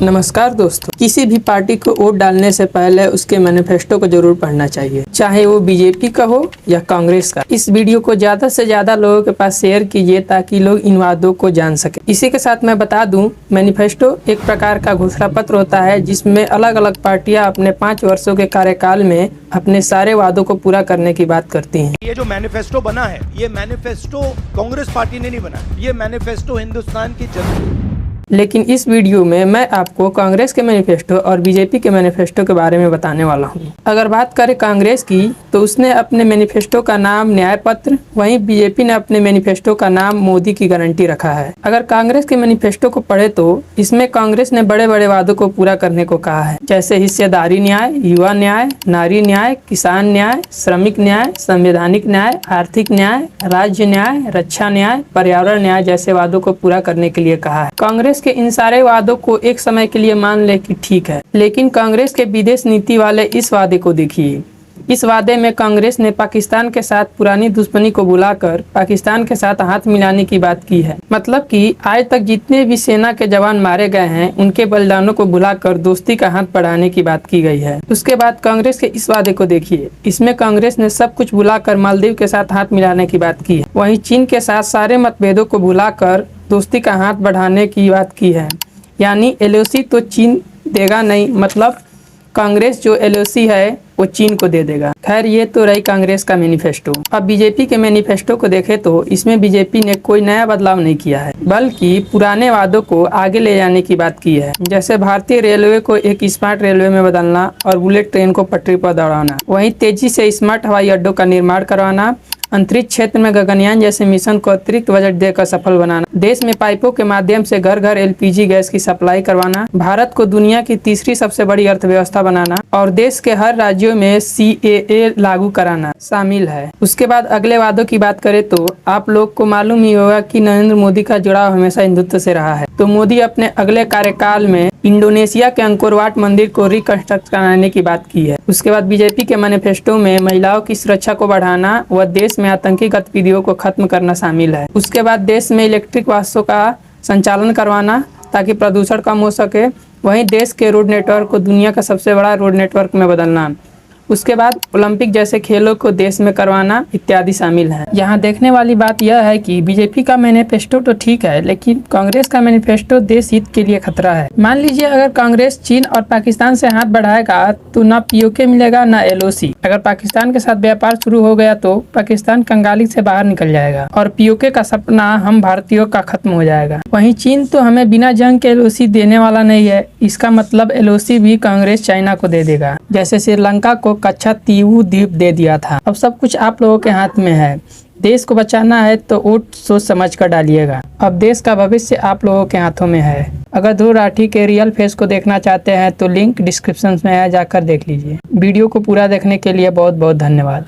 नमस्कार दोस्तों, किसी भी पार्टी को वोट डालने से पहले उसके मैनिफेस्टो को जरूर पढ़ना चाहिए, चाहे वो बीजेपी का हो या कांग्रेस का। इस वीडियो को ज्यादा से ज्यादा लोगों के पास शेयर कीजिए ताकि लोग इन वादों को जान सके। इसी के साथ मैं बता दूं, मैनिफेस्टो एक प्रकार का घोषणा पत्र होता है जिसमें अलग अलग पार्टियां अपने 5 वर्षों के कार्यकाल में अपने सारे वादों को पूरा करने की बात करती हैं। ये जो मैनिफेस्टो बना है, ये मैनिफेस्टो कांग्रेस पार्टी ने नहीं बनाया, ये मैनिफेस्टो हिंदुस्तान की जनता। लेकिन इस वीडियो में मैं आपको कांग्रेस के मैनिफेस्टो और बीजेपी के मैनिफेस्टो के बारे में बताने वाला हूं। अगर बात करें कांग्रेस की, तो उसने अपने मैनिफेस्टो का नाम न्याय पत्र, वहीं बीजेपी ने अपने मैनिफेस्टो का नाम मोदी की गारंटी रखा है। अगर कांग्रेस के मैनिफेस्टो को पढ़े तो इसमें कांग्रेस ने बड़े बड़े वादों को पूरा करने को कहा है, जैसे हिस्सेदारी न्याय, युवा न्याय, नारी न्याय, किसान न्याय, श्रमिक न्याय, संवैधानिक न्याय, आर्थिक न्याय, राज्य न्याय, रक्षा न्याय, पर्यावरण न्याय जैसे वादों को पूरा करने के लिए कहा है। कांग्रेस के इन सारे वादों को एक समय के लिए मान ले कि ठीक है, लेकिन कांग्रेस के विदेश नीति वाले इस वादे को देखिए। इस वादे में कांग्रेस ने पाकिस्तान के साथ पुरानी दुश्मनी को भुलाकर पाकिस्तान के साथ हाथ मिलाने की बात की है। मतलब कि आज तक जितने भी सेना के जवान मारे गए हैं, उनके बलिदानों को भुलाकर दोस्ती का हाथ बढ़ाने की बात की गई है। उसके बाद कांग्रेस के इस वादे को देखिए। इसमें कांग्रेस ने सब कुछ भुलाकर मालदीव के साथ हाथ मिलाने की बात की है। वहीं चीन के साथ सारे मतभेदों को भुलाकर दोस्ती का हाथ बढ़ाने की बात की है। यानी एलओसी तो चीन देगा नहीं, मतलब कांग्रेस जो एलओसी है वो चीन को दे देगा। खैर, ये तो रही कांग्रेस का मैनिफेस्टो। अब बीजेपी के मैनिफेस्टो को देखें तो इसमें बीजेपी ने कोई नया बदलाव नहीं किया है, बल्कि पुराने वादों को आगे ले जाने की बात की है। जैसे भारतीय रेलवे को एक स्मार्ट रेलवे में बदलना और बुलेट ट्रेन को पटरी पर दौड़ाना, वहीं तेजी से स्मार्ट हवाई अड्डों का निर्माण करवाना, अंतरिक्ष क्षेत्र में गगनयान जैसे मिशन को अतिरिक्त बजट देकर सफल बनाना, देश में पाइपों के माध्यम से घर घर एलपीजी गैस की सप्लाई करवाना, भारत को दुनिया की तीसरी सबसे बड़ी अर्थव्यवस्था बनाना और देश के हर राज्यों में CAA लागू कराना शामिल है। उसके बाद अगले वादों की बात करें तो आप लोग को मालूम ही होगा कि नरेंद्र मोदी का जुड़ाव हमेशा हिंदुत्व से रहा है। तो मोदी अपने अगले कार्यकाल में इंडोनेशिया के अंकोर वाट मंदिर को रिकंस्ट्रक्ट कराने की बात की है। उसके बाद बीजेपी के मैनिफेस्टो में महिलाओं की सुरक्षा को बढ़ाना व देश में आतंकी गतिविधियों को खत्म करना शामिल है। उसके बाद देश में इलेक्ट्रिक बसों का संचालन करवाना ताकि प्रदूषण कम हो सके। वहीं देश के रोड नेटवर्क को दुनिया का सबसे बड़ा रोड नेटवर्क में बदलना। उसके बाद ओलंपिक जैसे खेलों को देश में करवाना इत्यादि शामिल है। यहाँ देखने वाली बात यह है कि बीजेपी का मैनिफेस्टो तो ठीक है, लेकिन कांग्रेस का मैनिफेस्टो देश हित के लिए खतरा है। मान लीजिए अगर कांग्रेस चीन और पाकिस्तान से हाथ बढ़ाएगा तो ना POK मिलेगा ना LOC। अगर पाकिस्तान के साथ व्यापार शुरू हो गया तो पाकिस्तान कंगाली से बाहर निकल जाएगा और POK का सपना हम भारतीयों का खत्म हो जाएगा। वहीं चीन तो हमें बिना जंग के LOC देने वाला नहीं है। इसका मतलब LOC भी कांग्रेस चाइना को दे देगा, जैसे श्रीलंका को कच्चा तीवू द्वीप दे दिया था। अब सब कुछ आप लोगों के हाथ में है। देश को बचाना है तो वोट सोच समझ कर डालिएगा। अब देश का भविष्य आप लोगों के हाथों में है। अगर ध्रुव राठी के रियल फेस को देखना चाहते हैं तो लिंक डिस्क्रिप्शन में है, जाकर देख लीजिए। वीडियो को पूरा देखने के लिए बहुत बहुत धन्यवाद।